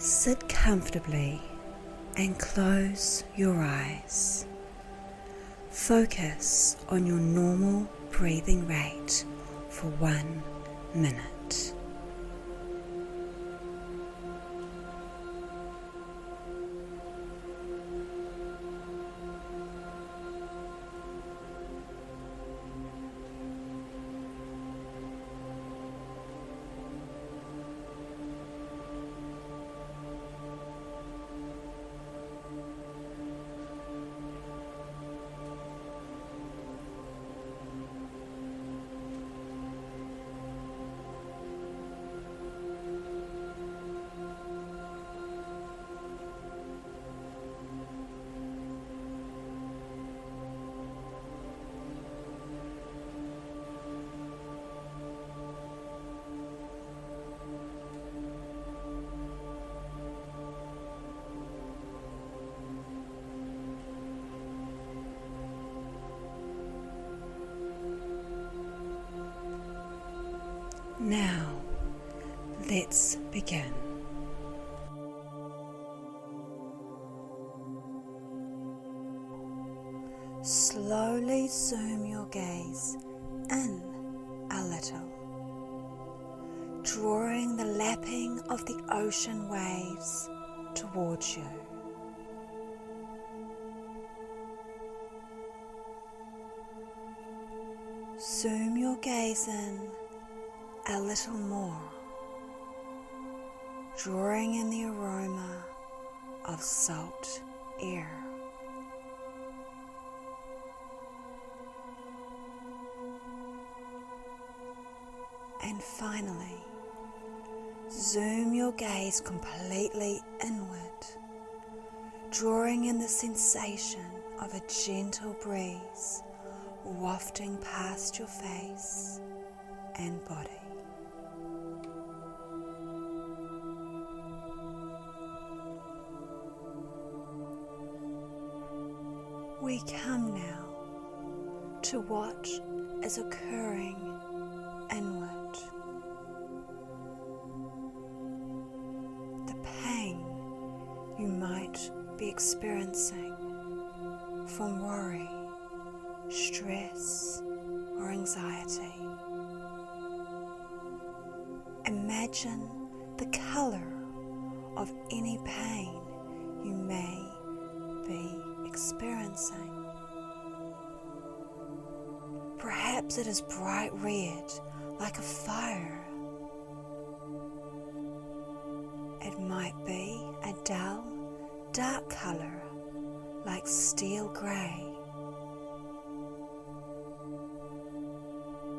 Sit comfortably and close your eyes. Focus on your normal breathing rate for 1 minute. Now, let's begin. Slowly zoom your gaze in a little, drawing the lapping of the ocean waves towards you. Zoom your gaze in a little more, drawing in the aroma of salt air. And finally, zoom your gaze completely inward, drawing in the sensation of a gentle breeze wafting past your face and body. We come now to what is occurring inward. The pain you might be experiencing from worry, stress, or anxiety. Imagine the color of any pain you may be experiencing. Perhaps it is bright red, like a fire. It might be a dull, dark color, like steel grey.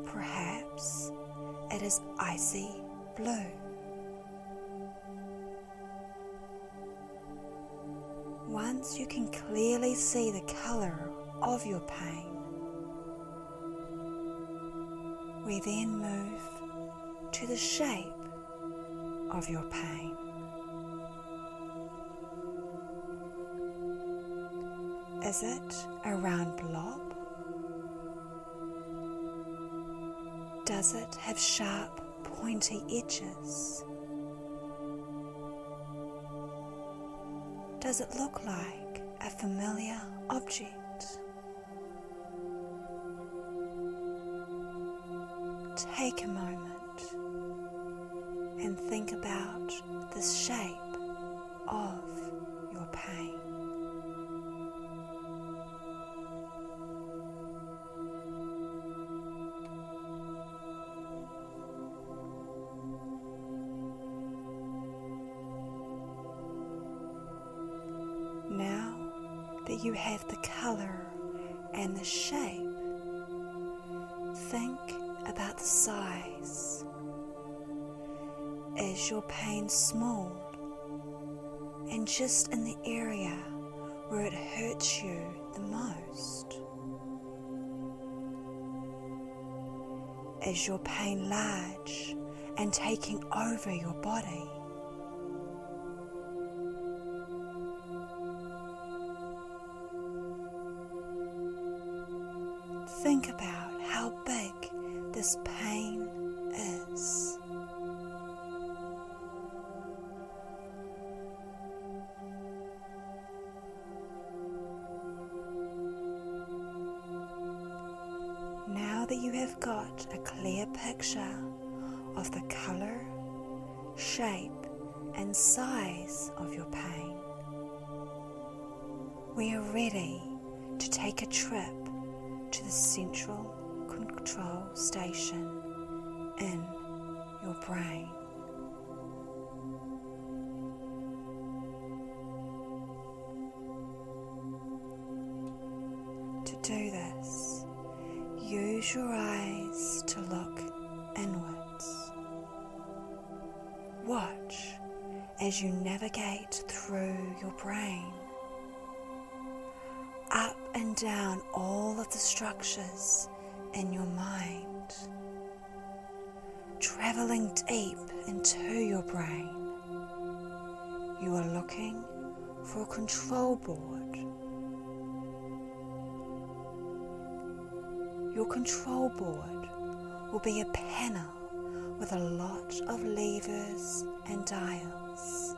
Perhaps it is icy blue. Once you can clearly see the color of your pain, we then move to the shape of your pain. Is it a round blob? Does it have sharp, pointy edges? Does it look like a familiar object? Take a moment and think about the shape of your pain. Now that you have the color and the shape, think about the size. Is your pain small and just in the area where it hurts you the most? Is your pain large and taking over your body? Think about how big this pain is. of the color, shape, and size of your pain. We are ready to take a trip to the central control station in your brain. To do this, use your eyes to look inwards. Watch as you navigate through your brain, up and down all of the structures in your mind, traveling deep into your brain. You are looking for a control board. Your control board will be a panel with a lot of levers and dials.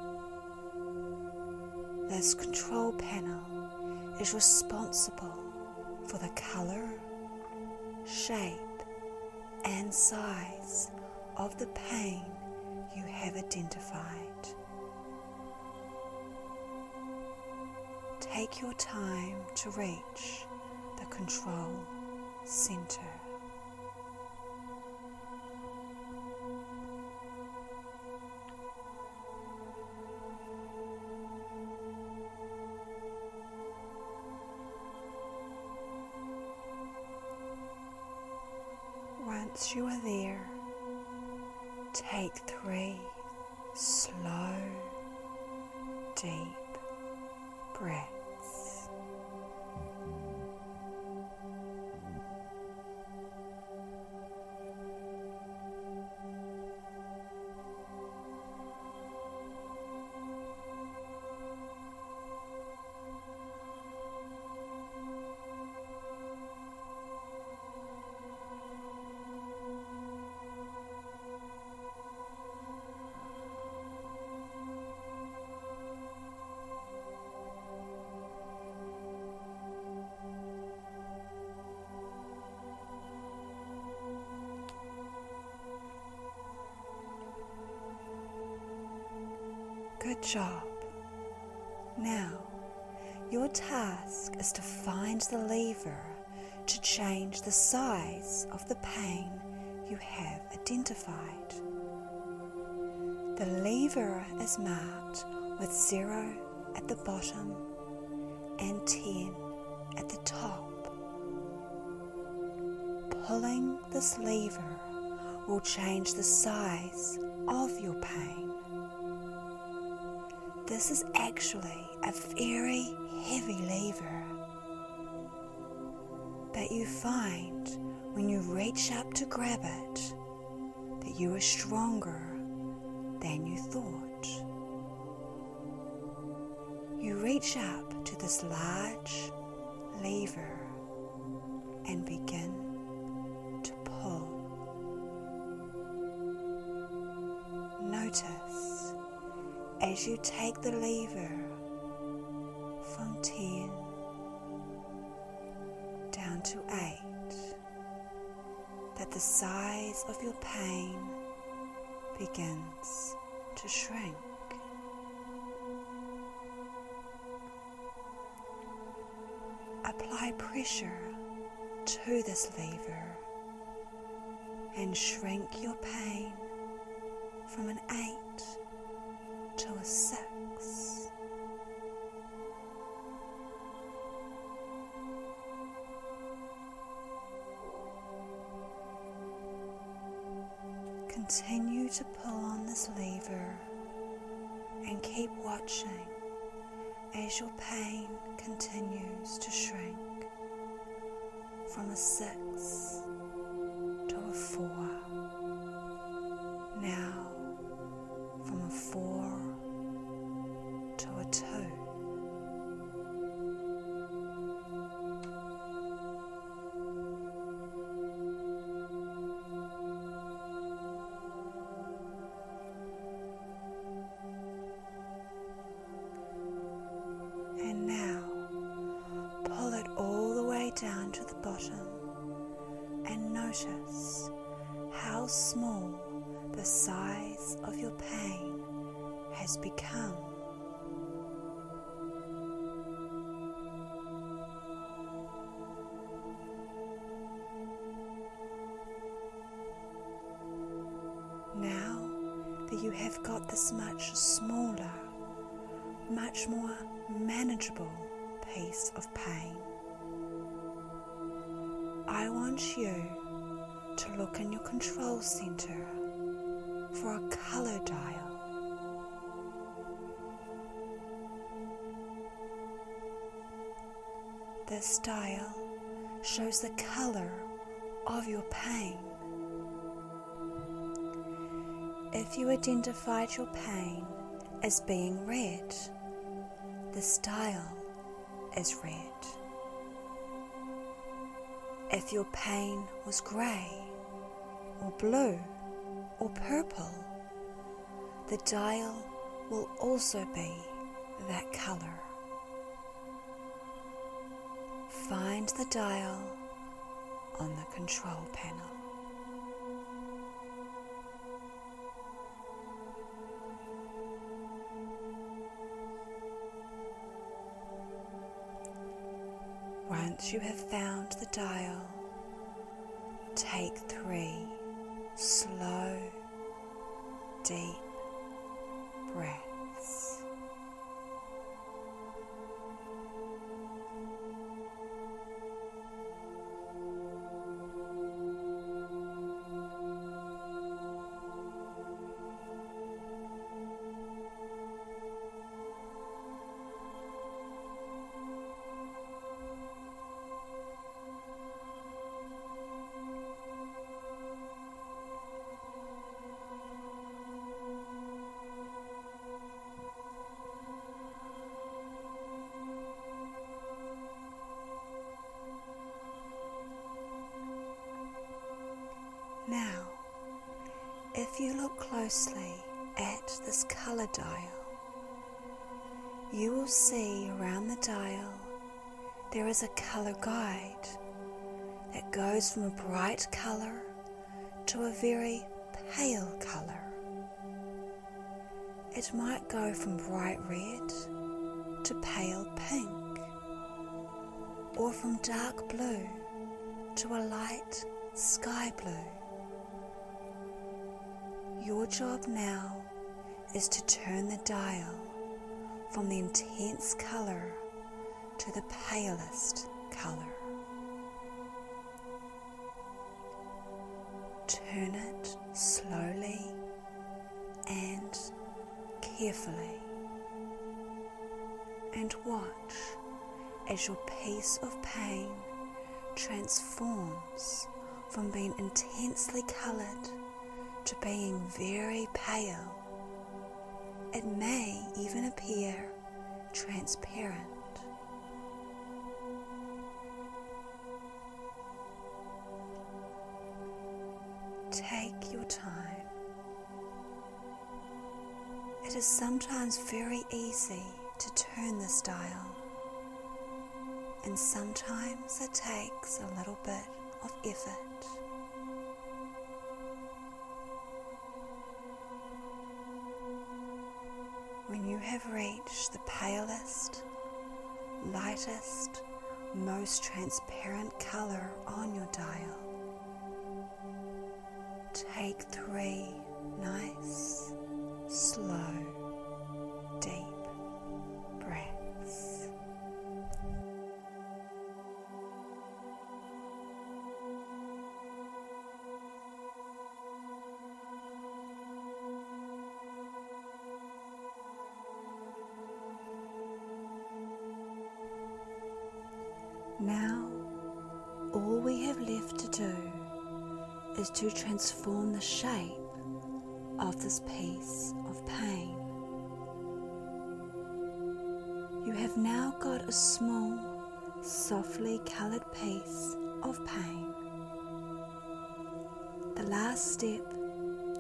This control panel is responsible for the color, shape, and size of the pain you have identified. Take your time to reach the control center. Once you are there, take 3 slow, deep breaths. Good job. Now, your task is to find the lever to change the size of the pain you have identified. The lever is marked with 0 at the bottom and 10 at the top. Pulling this lever will change the size of your pain. This is actually a very heavy lever, but you find when you reach up to grab it that you are stronger than you thought. You reach up to this large lever and begin to pull. Notice as you take the lever from 10 down to 8 that the size of your pain begins to shrink. Apply pressure to this lever and shrink your pain from an 8 to a 6. Continue to pull on this lever and keep watching as your pain continues to shrink from a 6 to a 4. Now from a 4 to a 2. And now pull it all the way down to the bottom and notice how small the size of your pain has become. Now that you have got this much smaller, much more manageable piece of pain, I want you to look in your control center for a color dial. This dial shows the color of your pain. If you identified your pain as being red, this dial is red. If your pain was grey, or blue, or purple, the dial will also be that colour. Find the dial on the control panel. Once you have found the dial, take 3 slow, deep breaths. Now, if you look closely at this colour dial, you will see around the dial there is a colour guide that goes from a bright colour to a very pale colour. It might go from bright red to pale pink, or from dark blue to a light sky blue. Your job now is to turn the dial from the intense colour to the palest colour. Turn it slowly and carefully, and watch as your piece of pain transforms from being intensely coloured to being very pale. It may even appear transparent. Take your time. It is sometimes very easy to turn this dial, and sometimes it takes a little bit of effort. When you have reached the palest, lightest, most transparent colour on your dial, take 3 nice, slow, deep breaths. Now, all we have left to do is to transform the shape of this piece of pain. You have now got a small, softly coloured piece of pain. The last step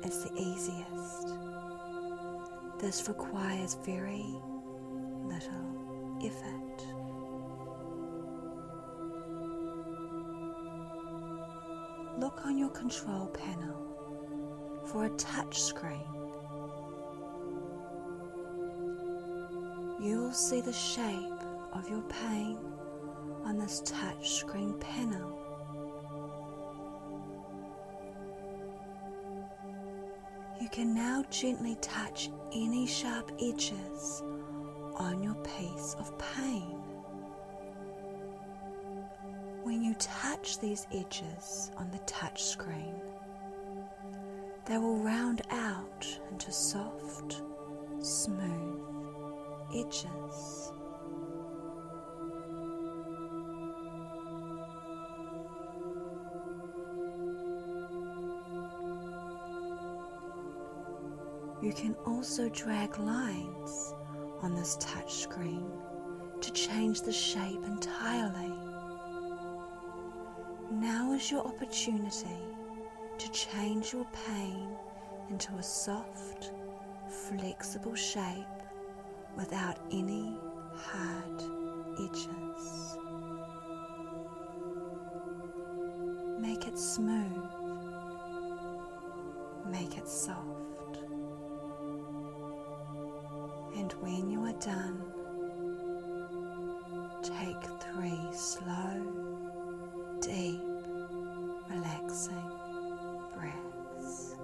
is the easiest. This requires very little effort. Look on your control panel for a touch screen. You will see the shape of your pain on this touch screen panel. You can now gently touch any sharp edges on your piece of pain. When you touch these edges on the touch screen, they will round out into soft, smooth edges. You can also drag lines on this touch screen to change the shape entirely. Now is your opportunity to change your pain into a soft, flexible shape without any hard edges. Make it smooth. Make it soft. And when you are done, take 3 slow, deep, relaxing breaths.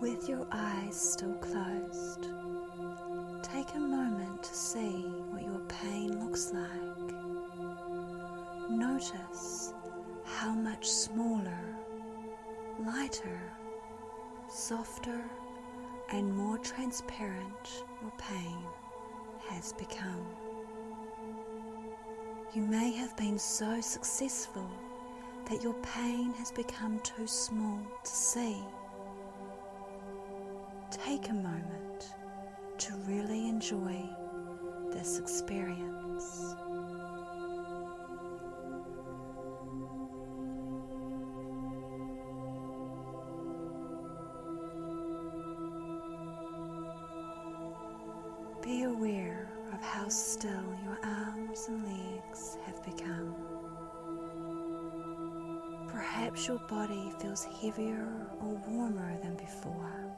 With your eyes still closed, take a moment to see what your pain looks like. Notice how much smaller, lighter, softer, and more transparent your pain has become. You may have been so successful that your pain has become too small to see. Take a moment to really enjoy this experience. Be aware of how still your arms and legs have become. Perhaps your body feels heavier or warmer than before.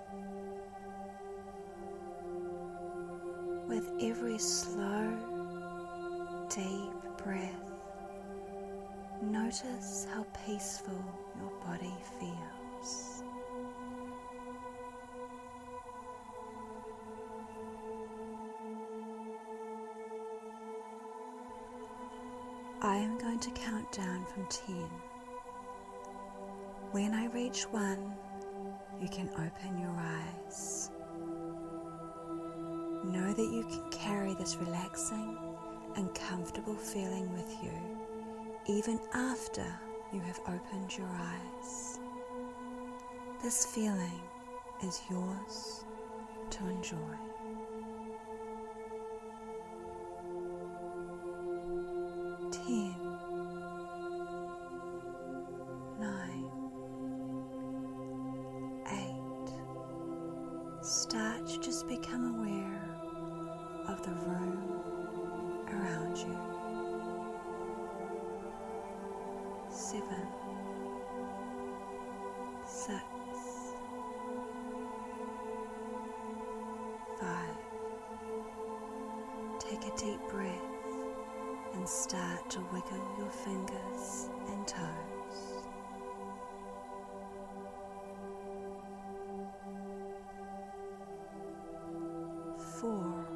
With every slow, deep breath, notice how peaceful your body feels. I am going to count down from 10. When I reach 1, you can open your eyes. Know that you can carry this relaxing and comfortable feeling with you even after you have opened your eyes. This feeling is yours to enjoy. 10, 9, 8. Start to just become aware of the room around you. 7, 6, 5. Take a deep breath and start to wiggle your fingers and toes. 4,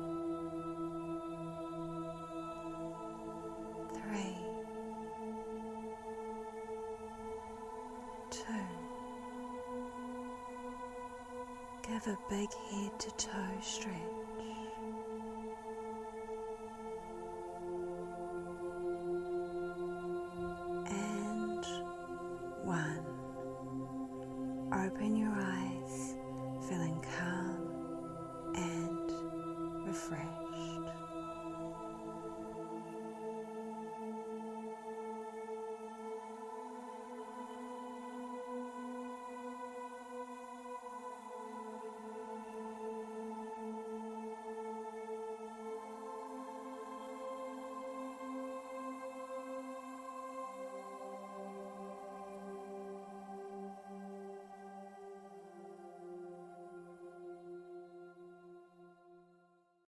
3, 2. Give a big head to toe stretch. 1. open your eyes, feeling calm and refreshed.